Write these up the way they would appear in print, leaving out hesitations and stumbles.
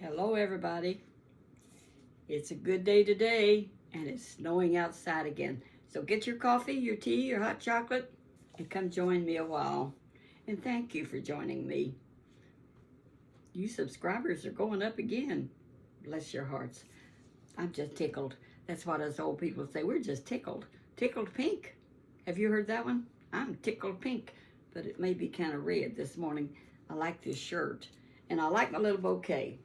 Hello, everybody. It's a good day today, and it's snowing outside again. So get your coffee, your tea, your hot chocolate, and come join me a while. And thank you for joining me. You subscribers are going up again. Bless your hearts. I'm just tickled. That's what us old people say. We're just tickled. Tickled pink. Have you heard that one? I'm tickled pink, but it may be kind of red this morning. I like this shirt, and I like my little bouquet.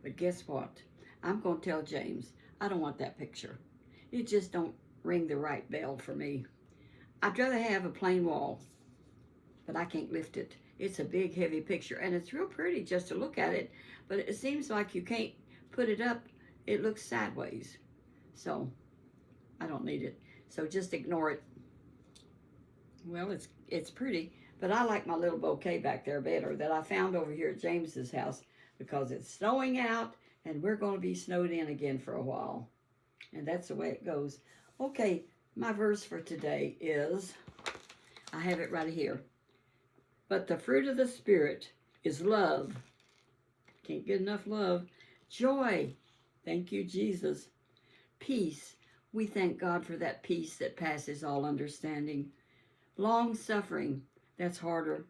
But guess what? I'm going to tell James, I don't want that picture. It just don't ring the right bell for me. I'd rather have a plain wall, but I can't lift it. It's a big, heavy picture, and it's real pretty just to look at it, but it seems like you can't put it up. It looks sideways. So I don't need it. So just ignore it. Well, it's pretty, but I like my little bouquet back there better that I found over here at James's house, because it's snowing out and we're going to be snowed in again for a while. And that's the way it goes. Okay, my verse for today is, I have it right here. But the fruit of the Spirit is love. Can't get enough love. Joy. Thank you, Jesus. Peace. We thank God for that peace that passes all understanding. Long suffering. That's harder.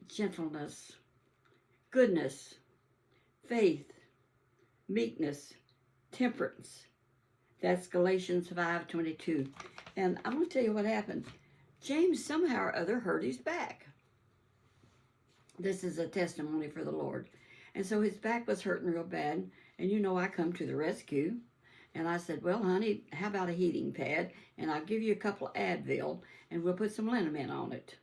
Gentleness. Goodness. Faith, meekness, temperance. That's Galatians 5:22. And I'm going to tell you what happened. James somehow or other hurt his back. This is a testimony for the Lord. And so his back was hurting real bad. And you know I come to the rescue. And I said, well, honey, how about a heating pad? And I'll give you a couple of Advil, and we'll put some liniment on it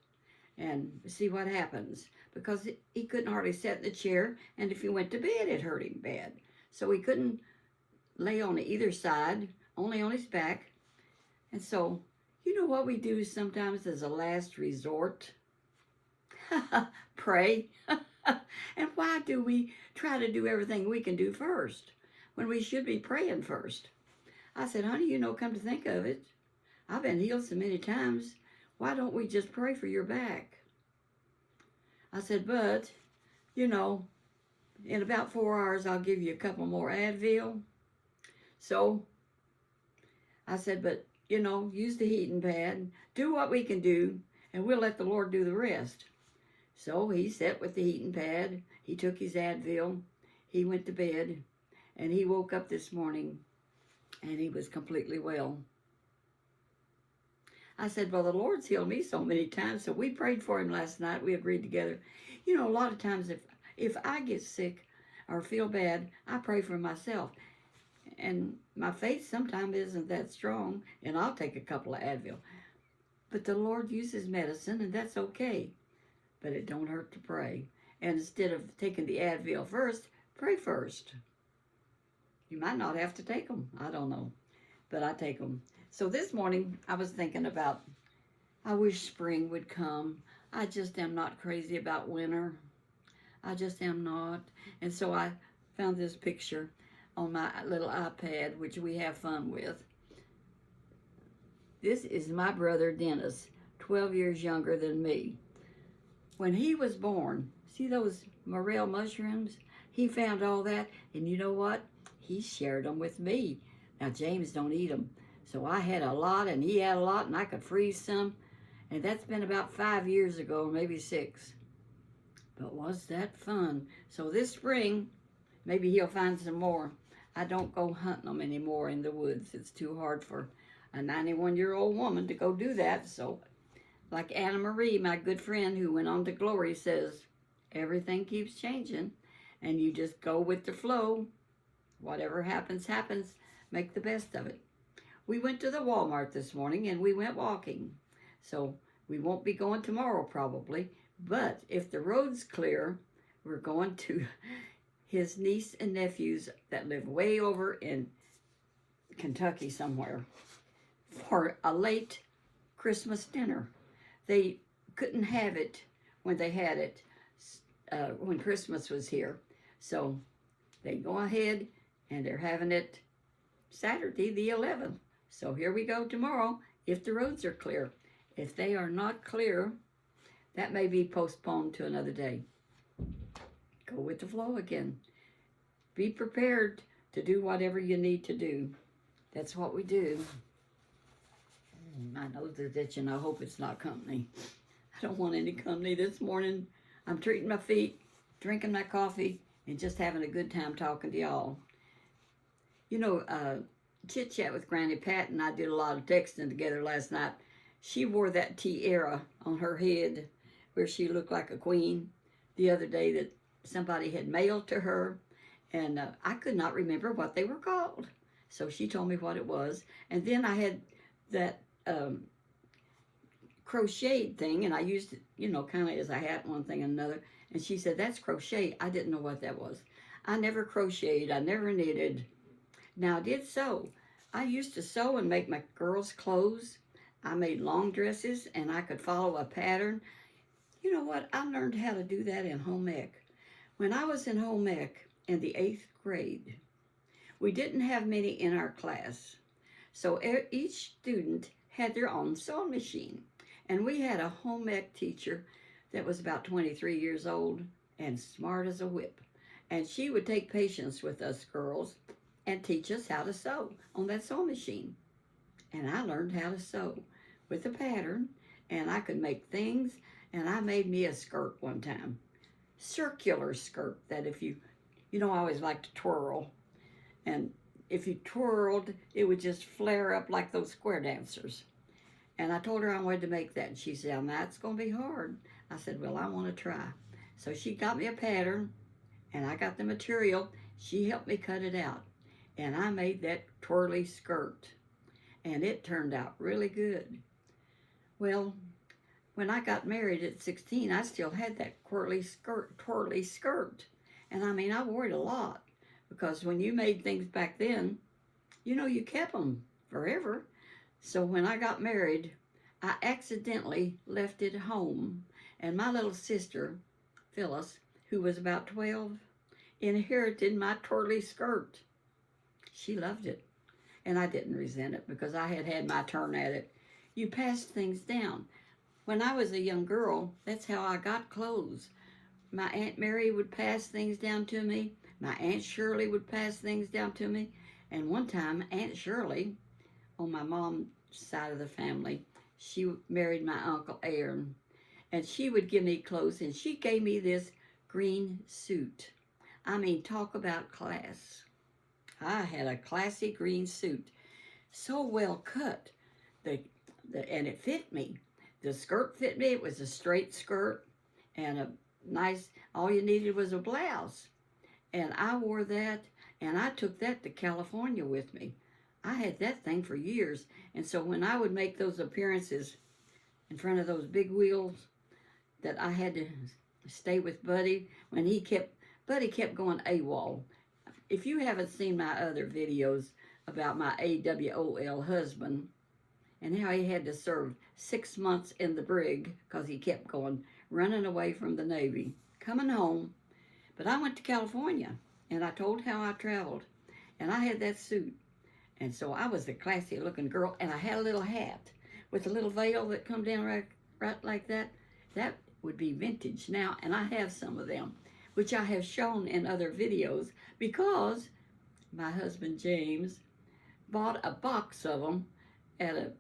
and see what happens. Because he couldn't hardly sit in the chair, and if he went to bed, it hurt him bad. So he couldn't lay on either side, only on his back. And so, you know what we do sometimes as a last resort? Pray. And why do we try to do everything we can do first, when we should be praying first? I said, honey, come to think of it, I've been healed so many times. Why don't we just pray for your back? I said, but, in about 4 hours, I'll give you a couple more Advil. So I said, but, use the heating pad, do what we can do, and we'll let the Lord do the rest. So he sat with the heating pad. He took his Advil. He went to bed, and he woke up this morning, and he was completely well. I said, well, the Lord's healed me so many times, so we prayed for him last night. We agreed together. A lot of times if I get sick or feel bad, I pray for myself. And my faith sometimes isn't that strong, and I'll take a couple of Advil. But the Lord uses medicine, and that's okay. But it don't hurt to pray. And instead of taking the Advil first, pray first. You might not have to take them. I don't know. But I take them. So this morning, I was thinking about, I wish spring would come. I just am not crazy about winter. I just am not. And so I found this picture on my little iPad, which we have fun with. This is my brother, Dennis, 12 years younger than me. When he was born, see those morel mushrooms? He found all that, and you know what? He shared them with me. Now, James don't eat them. So I had a lot, and he had a lot, and I could freeze some. And that's been about 5 years ago, maybe 6. But was that fun? So this spring, maybe he'll find some more. I don't go hunting them anymore in the woods. It's too hard for a 91-year-old woman to go do that. So like Anna Marie, my good friend who went on to glory, says, everything keeps changing, and you just go with the flow. Whatever happens, happens. Make the best of it. We went to the Walmart this morning, and we went walking. So we won't be going tomorrow probably, but if the road's clear, we're going to his niece and nephews that live way over in Kentucky somewhere for a late Christmas dinner. They couldn't have it when they had it when Christmas was here. So they go ahead and they're having it Saturday the 11th. So here we go tomorrow if the roads are clear. If they are not clear, that may be postponed to another day. Go with the flow again. be prepared to do whatever you need to do. That's what we do. My nose is itching. I hope it's not company. I don't want any company this morning. I'm treating my feet, drinking my coffee, and just having a good time talking to y'all. You know, Chit Chat with Granny Pat and I did a lot of texting together last night. She wore that tiara on her head where she looked like a queen the other day that somebody had mailed to her, and I could not remember what they were called. So she told me what it was, and then I had that crocheted thing, and I used it, you know, kind of as a hat, one thing and another, and she said, that's crochet. I didn't know what that was. I never crocheted. I never knitted. Now, I did sew. I used to sew and make my girls' clothes. I made long dresses, and I could follow a pattern. You know what? I learned how to do that in home ec. When I was in home ec in the 8th grade, we didn't have many in our class. So each student had their own sewing machine. And we had a home ec teacher that was about 23 years old and smart as a whip. And she would take patience with us girls and teach us how to sew on that sewing machine. And I learned how to sew with a pattern, and I could make things, and I made me a skirt one time. Circular skirt that if you know, I always like to twirl. And if you twirled, it would just flare up like those square dancers. And I told her I wanted to make that. And she said, that's going to be hard. I said, well, I want to try. So she got me a pattern, and I got the material. She helped me cut it out. And I made that twirly skirt. And it turned out really good. Well, when I got married at 16, I still had that twirly skirt. And I mean, I wore it a lot. Because when you made things back then, you know, you kept them forever. So when I got married, I accidentally left it home. And my little sister, Phyllis, who was about 12, inherited my twirly skirt. She loved it. And I didn't resent it because I had had my turn at it. You passed things down. When I was a young girl, that's how I got clothes. My Aunt Mary would pass things down to me. My Aunt Shirley would pass things down to me. And one time, Aunt Shirley, on my mom's side of the family, she married my Uncle Aaron. And she would give me clothes, and she gave me this green suit. I mean, talk about class. I had a classy green suit. So well cut. And it fit me. The skirt fit me. It was a straight skirt and a nice, all you needed was a blouse. And I wore that, and I took that to California with me. I had that thing for years. And so when I would make those appearances in front of those big wheels that I had to stay with Buddy, when Buddy kept going AWOL. If you haven't seen my other videos about my AWOL husband and how he had to serve 6 months in the brig because he kept going, running away from the Navy, coming home. But I went to California, and I told how I traveled, and I had that suit. And so I was a classy-looking girl, and I had a little hat with a little veil that come down right like that. That would be vintage now, and I have some of them, which I have shown in other videos because my husband, James, bought a box of them at a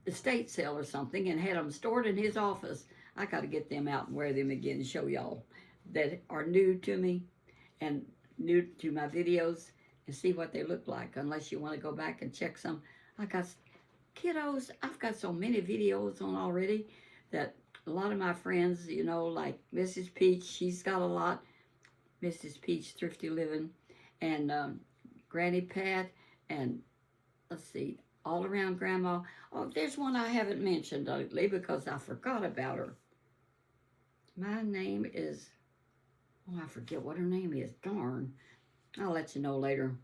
estate sale or something and had them stored in his office. I got to get them out and wear them again and show y'all that are new to me and new to my videos and see what they look like, unless you want to go back and check some. I got kiddos. I've got so many videos on already that a lot of my friends, you know, like Mrs. Peach, she's got a lot. Mrs. Peach Thrifty Living, and Granny Pat, and let's see, All Around Grandma. Oh, there's one I haven't mentioned lately because I forgot about her. My name is, I forget what her name is. Darn. I'll let you know later.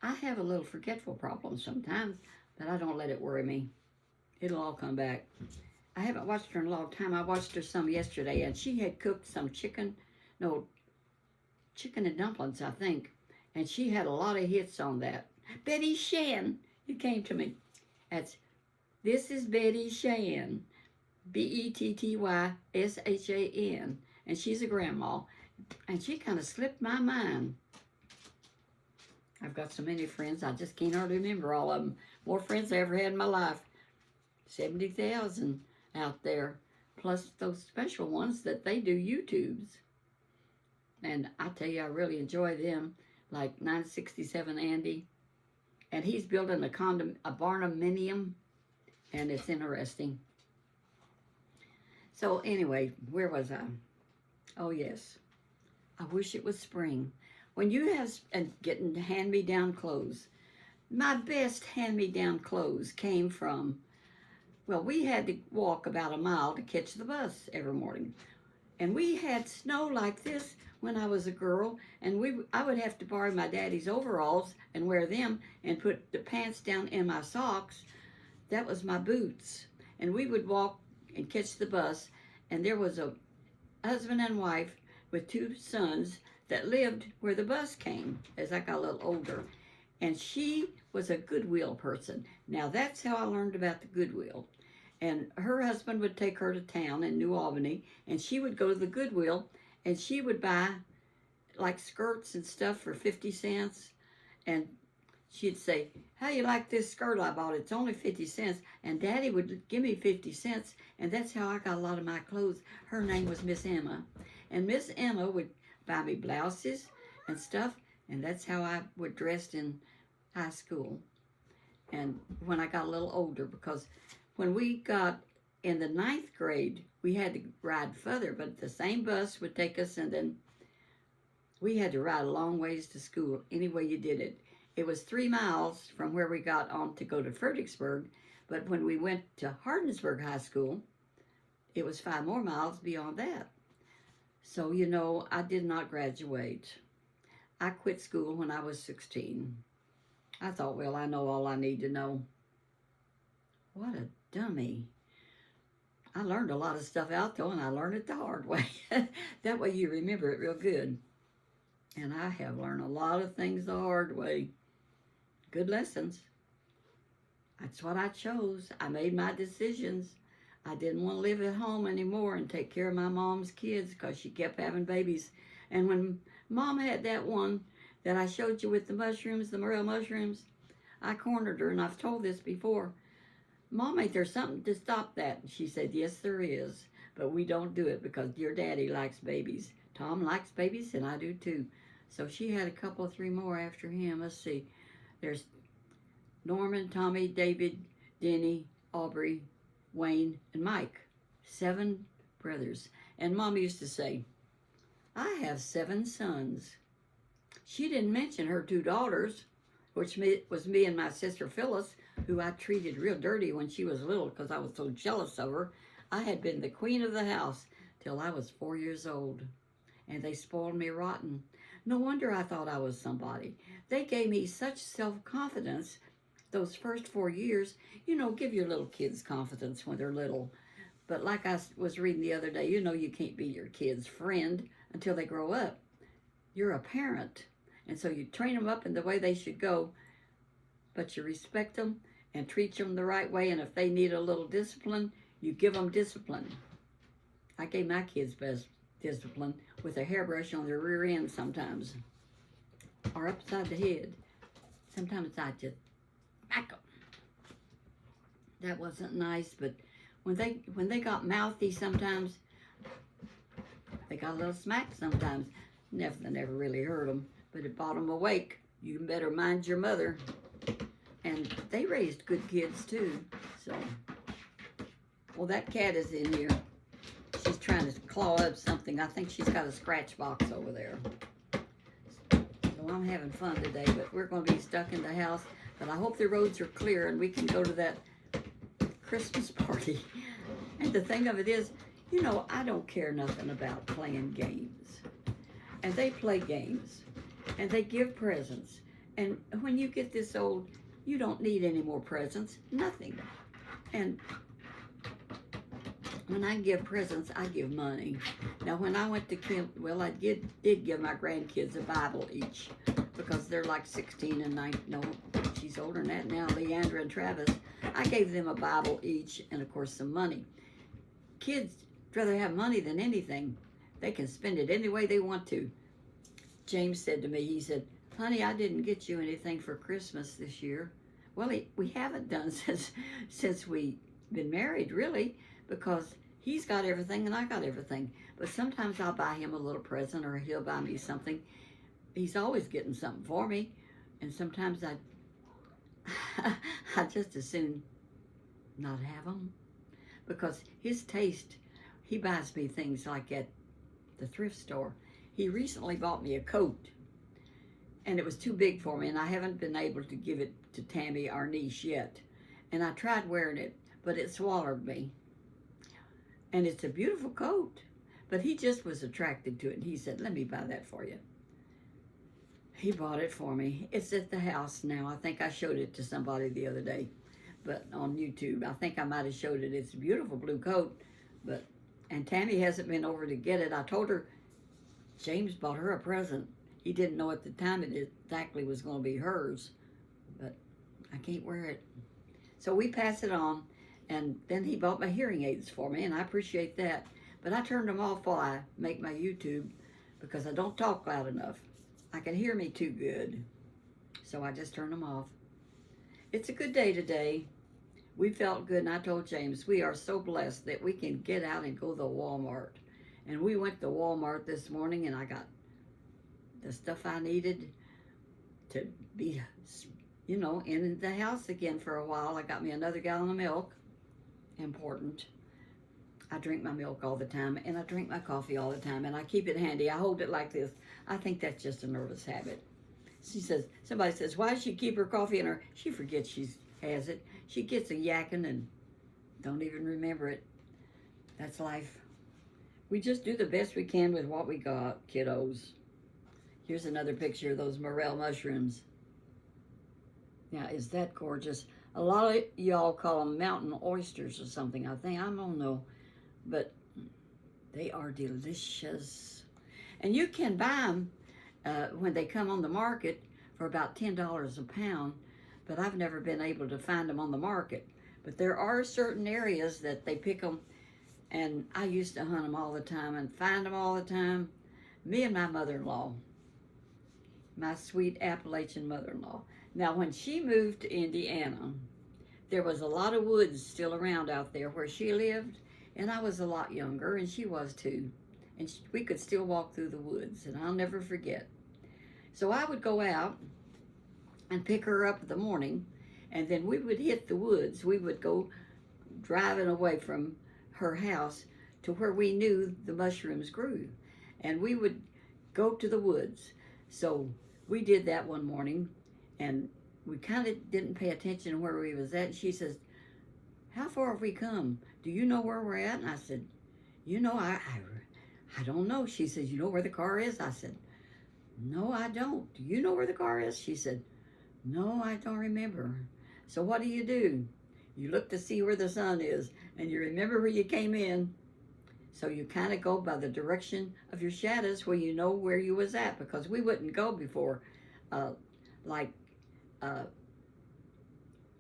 I have a little forgetful problem sometimes, but I don't let it worry me. It'll all come back. I haven't watched her in a long time. I watched her some yesterday, and she had cooked some chicken and dumplings, I think. And she had a lot of hits on that. Betty Shan, it came to me. This is Betty Shan, Bettyshan, and she's a grandma. And she kind of slipped my mind. I've got so many friends, I just can't hardly remember all of them. More friends I ever had in my life. 70,000 out there, plus those special ones that they do YouTubes. And I tell you, I really enjoy them, like 967 Andy. And he's building a barnuminium, and it's interesting. So anyway, where was I? Oh yes, I wish it was spring. When you have getting hand-me-down clothes, my best hand-me-down clothes came from, well, we had to walk about a mile to catch the bus every morning. And we had snow like this when I was a girl, and I would have to borrow my daddy's overalls and wear them and put the pants down in my socks. That was my boots. And we would walk and catch the bus, and there was a husband and wife with 2 sons that lived where the bus came as I got a little older. And she was a Goodwill person. Now that's how I learned about the Goodwill. And her husband would take her to town in New Albany, and she would go to the Goodwill, and she would buy like skirts and stuff for 50 cents. And she'd say, how you like this skirt I bought? It's only 50 cents. And Daddy would give me 50 cents, and that's how I got a lot of my clothes. Her name was Miss Emma. And Miss Emma would buy me blouses and stuff, and that's how I would dress in high school. And when I got a little older, because when we got in the 9th grade, we had to ride further, but the same bus would take us, and then we had to ride a long ways to school any way you did it. It was 3 miles from where we got on to go to Fredericksburg, but when we went to Hardensburg High School, it was 5 more miles beyond that. So, you know, I did not graduate. I quit school when I was 16. I thought, well, I know all I need to know. What a dummy. I learned a lot of stuff out though, and I learned it the hard way. That way you remember it real good. And I have learned a lot of things the hard way. Good lessons. That's what I chose. I made my decisions. I didn't want to live at home anymore and take care of my mom's kids because she kept having babies. And when Mom had that one that I showed you with the mushrooms, the morel mushrooms, I cornered her, and I've told this before. Mom, ain't there something to stop that? And she said, yes, there is, but we don't do it because your daddy likes babies. Tom likes babies, and I do too. So she had a couple, 3 more after him. Let's see. There's Norman, Tommy, David, Denny, Aubrey, Wayne, and Mike. 7 brothers. And Mom used to say, I have 7 sons. She didn't mention her 2 daughters, which was me and my sister Phyllis, who I treated real dirty when she was little because I was so jealous of her. I had been the queen of the house till I was 4 years old, and they spoiled me rotten. No wonder I thought I was somebody. They gave me such self-confidence those first 4 years. You know, give your little kids confidence when they're little. But like I was reading the other day, you know you can't be your kid's friend until they grow up. You're a parent, and so you train them up in the way they should go, but you respect them and treat them the right way, and if they need a little discipline, you give them discipline. I gave my kids best discipline with a hairbrush on their rear end sometimes, or upside the head. Sometimes I just smack them. That wasn't nice, but when they got mouthy sometimes, they got a little smack sometimes. Never really hurt them, but it brought them awake. You better mind your mother. And they raised good kids too. So, well, that cat is in here. She's trying to claw up something. I think she's got a scratch box over there. So I'm having fun today, but we're going to be stuck in the house. But I hope the roads are clear and we can go to that Christmas party. And the thing of it is, you know, I don't care nothing about playing games. And they play games. And they give presents. And when you get this old, you don't need any more presents. Nothing. And when I give presents, I give money. Now, when I went to camp, well, I did give my grandkids a Bible each because they're like 16 and 19. No, she's older than that now, Leandra and Travis. I gave them a Bible each and, of course, some money. Kids rather have money than anything. They can spend it any way they want to. James said to me, he said, Honey, I didn't get you anything for Christmas this year. Well, we haven't done since we been married, really, because he's got everything and I got everything. But sometimes I'll buy him a little present or he'll buy me something. He's always getting something for me. And sometimes I just as soon not have them. Because his taste, he buys me things like at the thrift store. He recently bought me a coat. And it was too big for me, and I haven't been able to give it to Tammy, our niece, yet. And I tried wearing it, but it swallowed me. And it's a beautiful coat, but he just was attracted to it, and he said, let me buy that for you. He bought it for me. It's at the house now. I think I showed it to somebody the other day, but on YouTube. I think I might have showed it. It's a beautiful blue coat, and Tammy hasn't been over to get it. I told her James bought her a present. He didn't know at the time it exactly was going to be hers, but I can't wear it. So we pass it on, and then he bought my hearing aids for me, and I appreciate that. But I turned them off while I make my YouTube because I don't talk loud enough. I can hear me too good, so I just turned them off. It's a good day today. We felt good, and I told James, we are so blessed that we can get out and go to Walmart. And we went to Walmart this morning, and I got the stuff I needed to be, in the house again for a while. I got me another gallon of milk. Important. I drink my milk all the time, and I drink my coffee all the time, and I keep it handy. I hold it like this. I think that's just a nervous habit. Somebody says, why does she keep her coffee in her? She forgets she has it. She gets a yakking and don't even remember it. That's life. We just do the best we can with what we got, kiddos. Here's another picture of those morel mushrooms. Now, is that gorgeous? A lot of y'all call them mountain oysters or something, I think. I don't know. But they are delicious. And you can buy them when they come on the market for about $10 a pound. But I've never been able to find them on the market. But there are certain areas that they pick them. And I used to hunt them all the time and find them all the time. Me and my mother-in-law. My sweet Appalachian mother-in-law. Now, when she moved to Indiana, there was a lot of woods still around out there where she lived, and I was a lot younger, and she was too. And we could still walk through the woods, and I'll never forget. So I would go out and pick her up in the morning, and then we would hit the woods. We would go driving away from her house to where we knew the mushrooms grew, and we would go to the woods. So we did that one morning, and we kind of didn't pay attention to where we was at. She says, how far have we come? Do you know where we're at? And I said, I don't know. She says, you know where the car is? I said, no, I don't. Do you know where the car is? She said, no, I don't remember. So what do? You look to see where the sun is, and you remember where you came in. So you kind of go by the direction of your shadows where you know where you was at, because we wouldn't go before,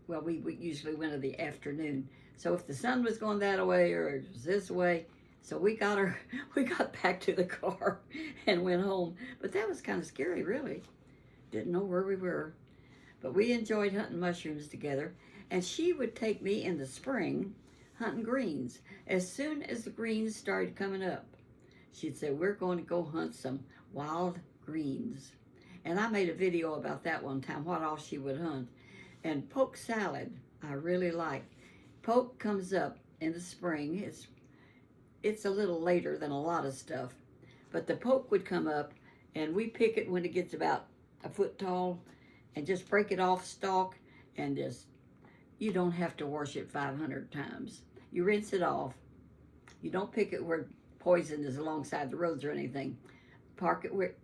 we usually went in the afternoon. So if the sun was going that way or it was this way, so we got back to the car and went home. But that was kind of scary, really. Didn't know where we were. But we enjoyed hunting mushrooms together. And she would take me in the spring hunting greens. As soon as the greens started coming up, she'd say, we're going to go hunt some wild greens. And I made a video about that one time, what all she would hunt. And poke salad, I really like. Poke comes up in the spring. It's a little later than a lot of stuff. But the poke would come up, and we pick it when it gets about a foot tall, and just break it off stalk, and you don't have to wash it 500 times. You rinse it off. You don't pick it where poison is alongside the roads or anything.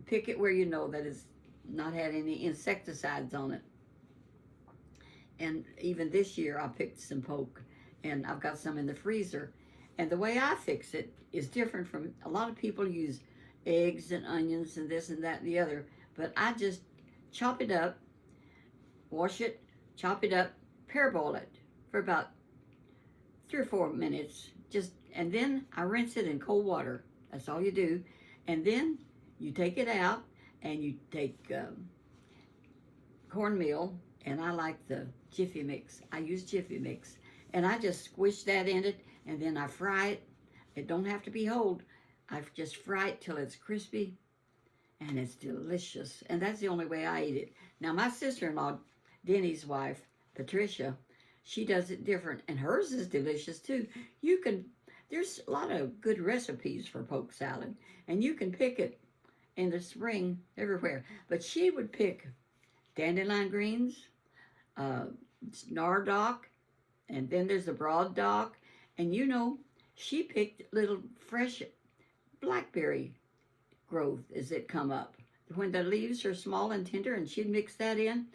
Pick it where you know that it's not had any insecticides on it. And even this year I picked some poke, and I've got some in the freezer. And the way I fix it is different from a lot of people use eggs and onions and this and that and the other. But I just chop it up, wash it, chop it up, parboil it for about 3 or 4 minutes. And then I rinse it in cold water. That's all you do. And then you take it out, and you take cornmeal, and I like the Jiffy Mix. I use Jiffy Mix. And I just squish that in it, and then I fry it. It don't have to be whole. I just fry it till it's crispy, and it's delicious. And that's the only way I eat it. Now, my sister-in-law, Denny's wife, Patricia, she does it different, and hers is delicious too. There's a lot of good recipes for poke salad, and you can pick it in the spring everywhere. But she would pick dandelion greens, snardock, and then there's the broad dock. And she picked little fresh blackberry growth as it come up. When the leaves are small and tender, and she'd mix that in.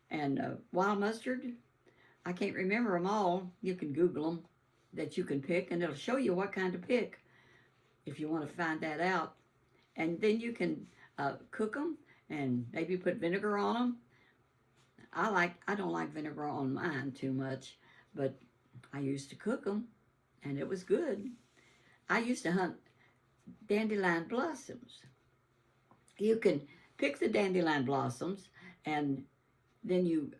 And wild mustard, I can't remember them all. You can Google them that you can pick, and it'll show you what kind to pick if you want to find that out. And then you can cook them and maybe put vinegar on them. I don't like vinegar on mine too much, but I used to cook them, and it was good. I used to hunt dandelion blossoms. You can pick the dandelion blossoms, and then you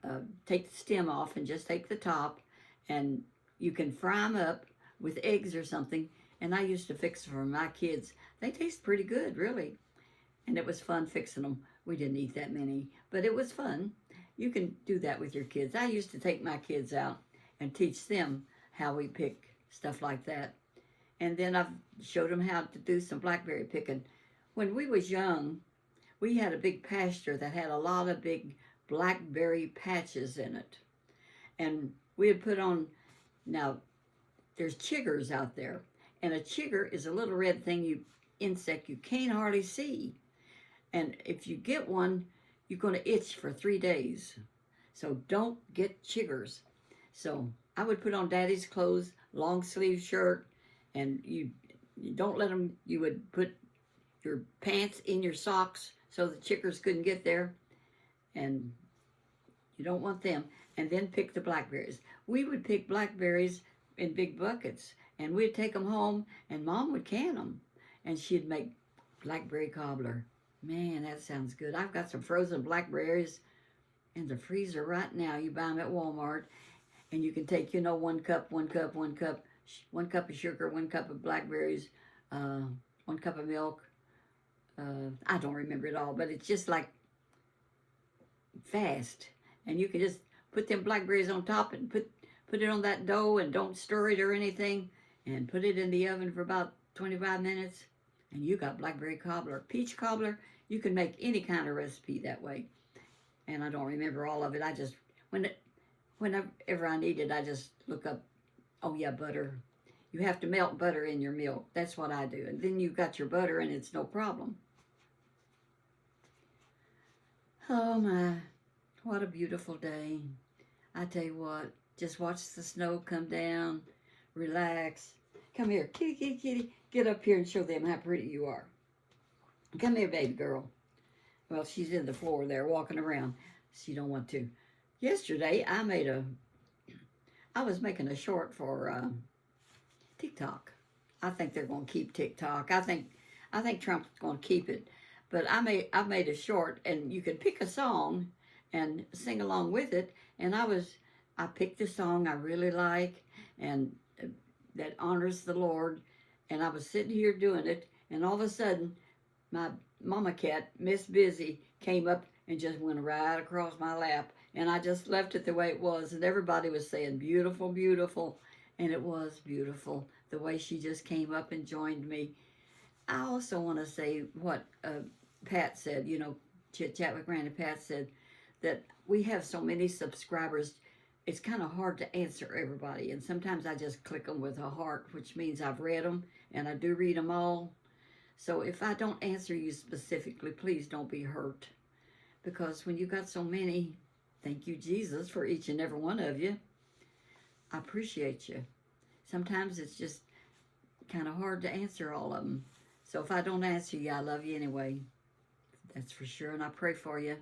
take the stem off and just take the top, and you can fry them up with eggs or something. And I used to fix them for my kids. They taste pretty good, really. And it was fun fixing them. We didn't eat that many, but it was fun. You can do that with your kids. I used to take my kids out and teach them how we pick stuff like that. And then I've showed them how to do some blackberry picking. When we was young, we had a big pasture that had a lot of big blackberry patches in it. And we had put on, now there's chiggers out there. And a chigger is a little red insect you can't hardly see. And if you get one, you're going to itch for 3 days. So don't get chiggers. So I would put on Daddy's clothes, long sleeve shirt, and you don't let them, you would put your pants in your socks so the chiggers couldn't get there. And you don't want them. And then pick the blackberries. We would pick blackberries in big buckets, and we'd take them home, and Mom would can them, and she'd make blackberry cobbler. Man, that sounds good. I've got some frozen blackberries in the freezer right now. You buy them at Walmart, and you can take, 1 cup, 1 cup, 1 cup, 1 cup of sugar, 1 cup of blackberries, 1 cup of milk. I don't remember it all, but it's just like fast, and you can just put them blackberries on top and put it on that dough, and don't stir it or anything, and put it in the oven for about 25 minutes, and you got blackberry cobbler. Peach cobbler, you can make any kind of recipe that way. And I don't remember all of it. I just, whenever I need it, I just look up, oh yeah, butter. You have to melt butter in your milk. That's what I do. And then you've got your butter, and it's no problem. Oh my, what a beautiful day. I tell you what, just watch the snow come down, relax. Come here, kitty, kitty, kitty. Get up here and show them how pretty you are. Come here, baby girl. Well, she's in the floor there walking around. She don't want to. Yesterday, I was making a short for TikTok. I think they're going to keep TikTok. I think Trump's going to keep it. But I made a short, and you can pick a song and sing along with it. And I picked a song I really like and that honors the Lord. And I was sitting here doing it, and all of a sudden, my mama cat, Miss Busy, came up and just went right across my lap. And I just left it the way it was. And everybody was saying, beautiful, beautiful. And it was beautiful, the way she just came up and joined me. I also want to say what Pat said, Chit Chat with Granny Pat said, that we have so many subscribers, it's kind of hard to answer everybody. And sometimes I just click them with a heart, which means I've read them, and I do read them all. So if I don't answer you specifically, please don't be hurt. Because when you got so many, thank you, Jesus, for each and every one of you. I appreciate you. Sometimes it's just kind of hard to answer all of them. So if I don't answer you, I love you anyway. That's for sure, and I pray for you.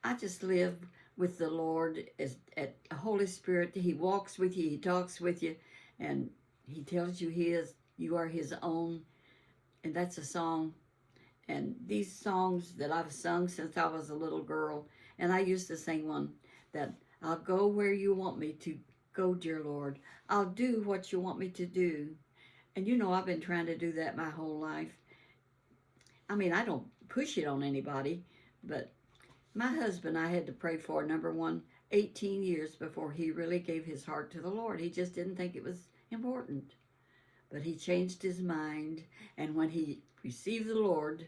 I just live with the Lord at the Holy Spirit. He walks with you, He talks with you, and He tells you you are His own. And that's a song. And these songs that I've sung since I was a little girl, and I used to sing one that I'll go where you want me to go, dear Lord. I'll do what you want me to do. And you know, I've been trying to do that my whole life. I mean, I don't push it on anybody, but my husband, I had to pray for, number one, 18 years before he really gave his heart to the Lord. He just didn't think it was important. But he changed his mind, and when he received the Lord,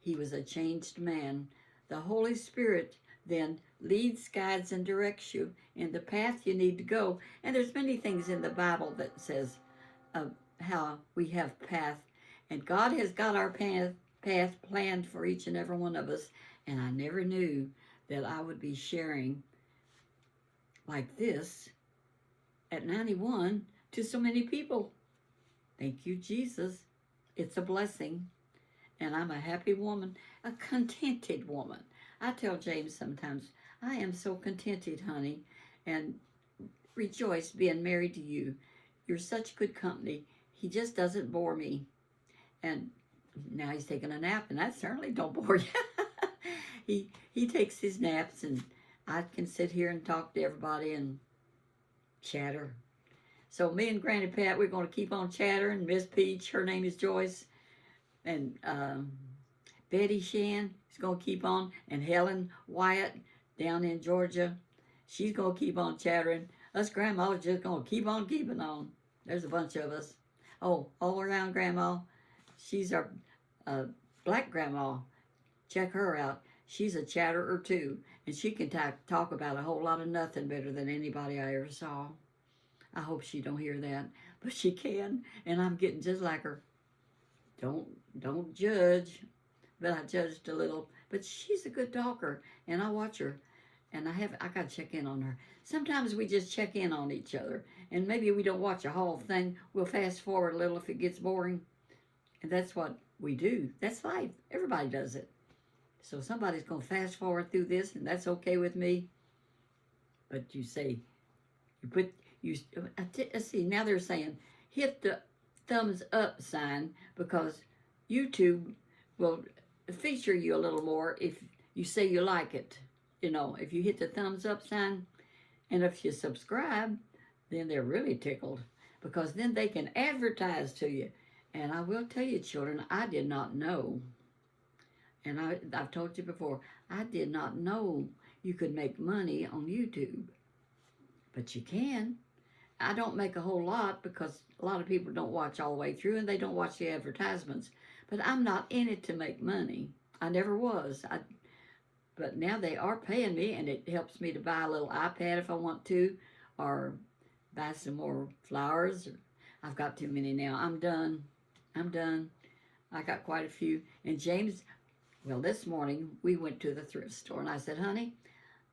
he was a changed man. The Holy Spirit then leads, guides, and directs you in the path you need to go. And there's many things in the Bible that says how we have path. And God has got our path planned for each and every one of us. And I never knew that I would be sharing like this at 91 to so many people. Thank you, Jesus. It's a blessing. And I'm a happy woman, a contented woman. I tell James sometimes, I am so contented, honey, and rejoice being married to you. You're such good company. He just doesn't bore me. And now he's taking a nap, and that certainly don't bore you. He takes his naps, and I can sit here and talk to everybody and chatter. So me and Granny Pat, we're going to keep on chattering. Miss Peach, her name is Joyce, and Betty Shan is going to keep on, and Helen Wyatt down in Georgia, she's going to keep on chattering. Us grandmas are just going to keep on keeping on. There's a bunch of us. Oh, all around Grandma, she's our black grandma. Check her out. She's a chatterer too, and she can talk about a whole lot of nothing better than anybody I ever saw. I hope she don't hear that, but she can, and I'm getting just like her. Don't judge, but I judged a little. But she's a good talker, and I watch her, and I got to check in on her. Sometimes we just check in on each other, and maybe we don't watch a whole thing. We'll fast forward a little if it gets boring, and that's what we do. That's life. Everybody does it. So somebody's going to fast forward through this, and that's okay with me. But you say, let's see, now they're saying, hit the thumbs up sign because YouTube will feature you a little more if you say you like it. You know, if you hit the thumbs up sign, and if you subscribe, then they're really tickled because then they can advertise to you. And I will tell you, children, I did not know. And I've told you before, I did not know you could make money on YouTube. But you can. I don't make a whole lot because a lot of people don't watch all the way through and they don't watch the advertisements. But I'm not in it to make money. I never was. But now they are paying me, and it helps me to buy a little iPad if I want to, or buy some more flowers. I've got too many now. I'm done. I got quite a few. And James, well, this morning we went to the thrift store, and I said, honey,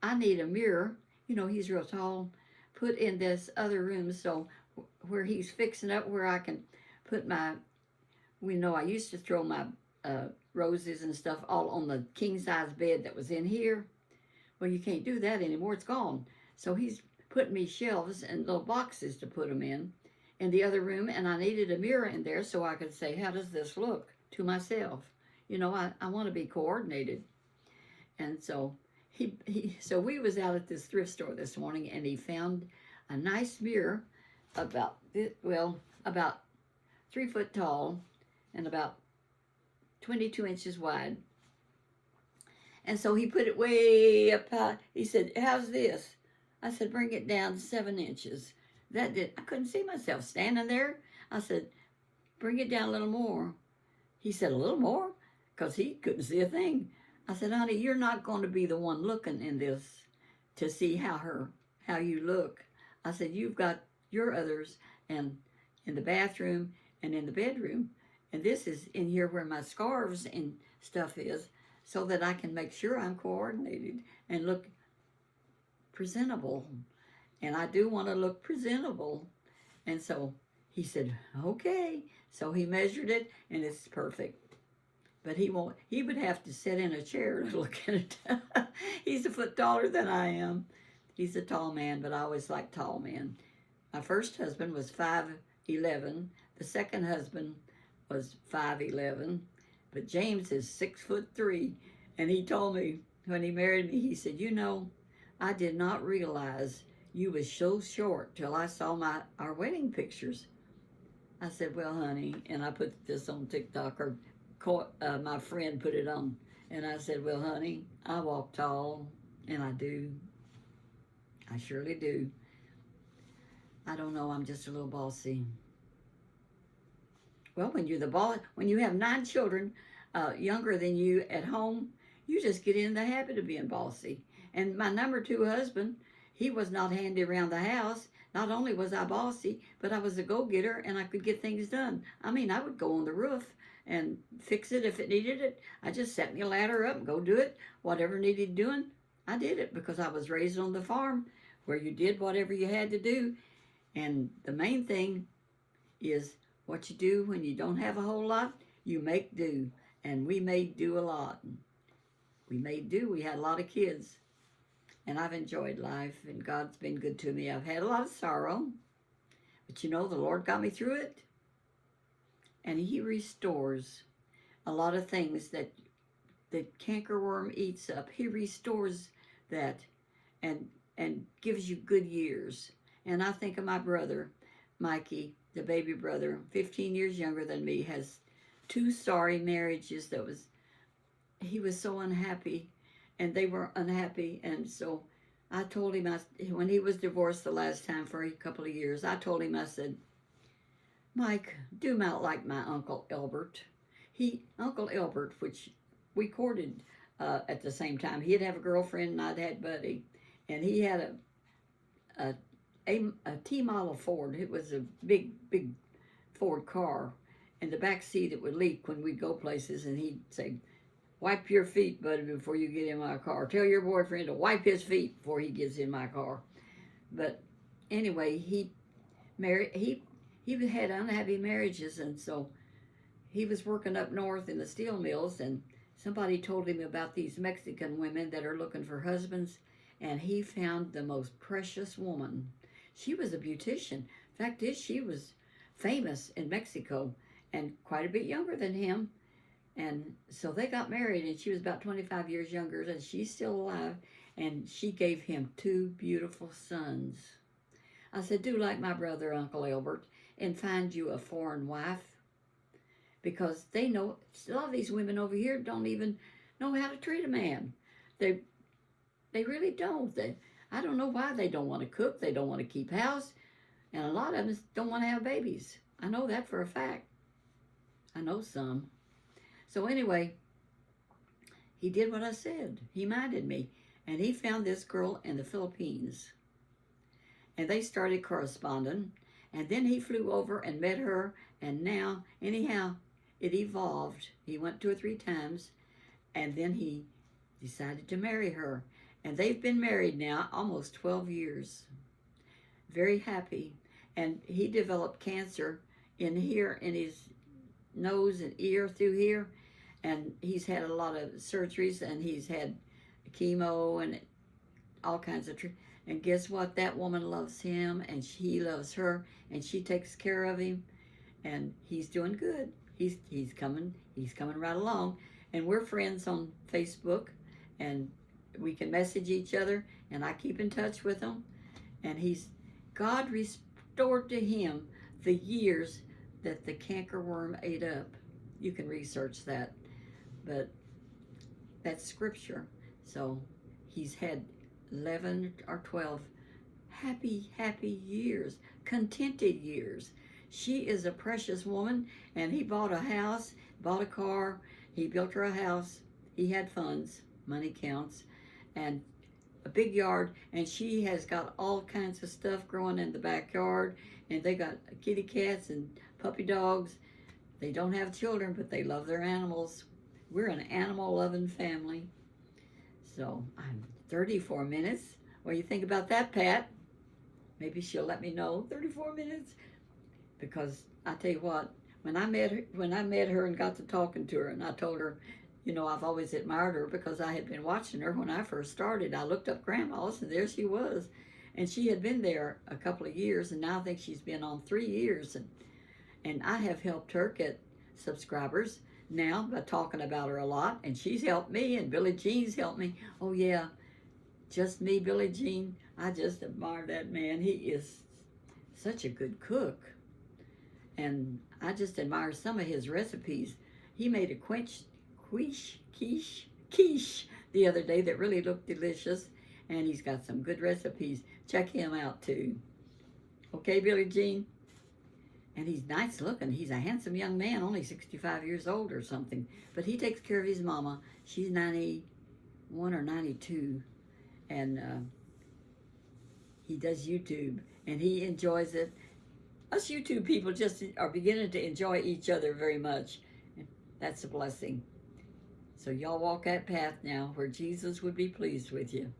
I need a mirror. You know, he's real tall. Put in this other room so where he's fixing up where I can put my, I used to throw my roses and stuff all on the king-size bed that was in here. Well, you can't do that anymore. It's gone. So he's put me shelves and little boxes to put them in the other room, and I needed a mirror in there so I could say, how does this look to myself? You know, I want to be coordinated. And so so we was out at this thrift store this morning, and he found a nice mirror about 3 foot tall and about 22 inches wide. And so he put it way up high. He said, how's this? I said, bring it down 7 inches. I couldn't see myself standing there. I said, bring it down a little more. He said, a little more? Because he couldn't see a thing. I said, honey, you're not going to be the one looking in this to see how you look. I said, you've got your others and in the bathroom and in the bedroom. And this is in here where my scarves and stuff is so that I can make sure I'm coordinated and look presentable. And I do want to look presentable. And so he said, okay. So he measured it, and it's perfect. But he would have to sit in a chair to look at it. He's a foot taller than I am. He's a tall man, but I always like tall men. My first husband was 5'11". The second husband was 5'11". But James is 6'3", and he told me when he married me, he said, "You know, I did not realize you was so short till I saw our wedding pictures." I said, "Well, honey," and I put this on TikTok, or my friend put it on, and I said, "Well, honey, I walk tall, and I do. I surely do. I don't know, I'm just a little bossy." Well, when you're the boss, when you have 9 children younger than you at home, you just get in the habit of being bossy. And my number 2 husband, he was not handy around the house. Not only was I bossy, but I was a go-getter and I could get things done. I mean, I would go on the roof and fix it if it needed it. I just set me a ladder up and go do it. Whatever needed doing, I did it because I was raised on the farm where you did whatever you had to do. And the main thing is what you do when you don't have a whole lot, you make do. And we made do a lot. We made do. We had a lot of kids. And I've enjoyed life, and God's been good to me. I've had a lot of sorrow, but you know, the Lord got me through it. And He restores a lot of things that the cankerworm eats up. He restores that and gives you good years. And I think of my brother, Mikey, the baby brother, 15 years younger than me, has 2 sorry marriages he was so unhappy, and they were unhappy. And so I told him, when he was divorced the last time for a couple of years, I told him, I said, "Mike, do not like my Uncle Elbert." Uncle Elbert, which we courted at the same time. He'd have a girlfriend and I'd had Buddy. And he had a T-model Ford. It was a big Ford car. In the back seat, it would leak when we'd go places, and he'd say, "Wipe your feet, buddy, before you get in my car. Tell your boyfriend to wipe his feet before he gets in my car." But anyway, he had unhappy marriages, and so he was working up north in the steel mills, and somebody told him about these Mexican women that are looking for husbands, and he found the most precious woman. She was a beautician. Fact is, she was famous in Mexico and quite a bit younger than him. And so they got married, and she was about 25 years younger, and she's still alive, and she gave him 2 beautiful sons. I said, "Do like my brother, Uncle Albert, and find you a foreign wife," because they know, a lot of these women over here don't even know how to treat a man. They really don't. I don't know why they don't want to cook. They don't want to keep house, and a lot of them don't want to have babies. I know that for a fact. I know some. So anyway, he did what I said. He minded me. And he found this girl in the Philippines. And they started corresponding. And then he flew over and met her. And now, anyhow, it evolved. He went 2 or 3 times. And then he decided to marry her. And they've been married now almost 12 years. Very happy. And he developed cancer in here, in his nose and ear through here. And he's had a lot of surgeries, and he's had chemo and all kinds of and guess what? That woman loves him, and he loves her, and she takes care of him, and he's doing good. He's coming right along, and we're friends on Facebook, and we can message each other, and I keep in touch with him, and God restored to him the years that the cankerworm ate up. You can research that, but that's scripture. So he's had 11 or 12 happy years, contented years. She is a precious woman, and he bought a house, bought a car, he built her a house, he had funds, money counts, and a big yard, and she has got all kinds of stuff growing in the backyard, and they got kitty cats and puppy dogs. They don't have children, but they love their animals. We're an animal-loving family. So I'm 34 minutes. What do you think about that, Pat? Maybe she'll let me know. 34 minutes. Because I tell you what, when I met her and got to talking to her, and I told her, you know, I've always admired her because I had been watching her when I first started. I looked up Grandma's, and there she was. And she had been there a couple of years, and now I think she's been on 3 years. And I have helped her get subscribers. now by talking about her a lot, and she's helped me, and Billie Jean's helped me. Oh yeah, just me, Billie Jean. I just admire that man. He is such a good cook, and I just admire some of his recipes. He made a quiche the other day that really looked delicious, and he's got some good recipes. Check him out too. Okay, Billie Jean? And he's nice looking. He's a handsome young man, only 65 years old or something. But he takes care of his mama. She's 91 or 92. And he does YouTube. And he enjoys it. Us YouTube people just are beginning to enjoy each other very much. That's a blessing. So y'all walk that path now where Jesus would be pleased with you.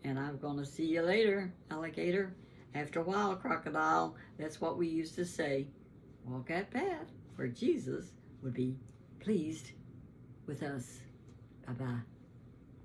And I'm going to see you later, alligator. After a while, crocodile. That's what we used to say. Walk that path where Jesus would be pleased with us. Bye-bye.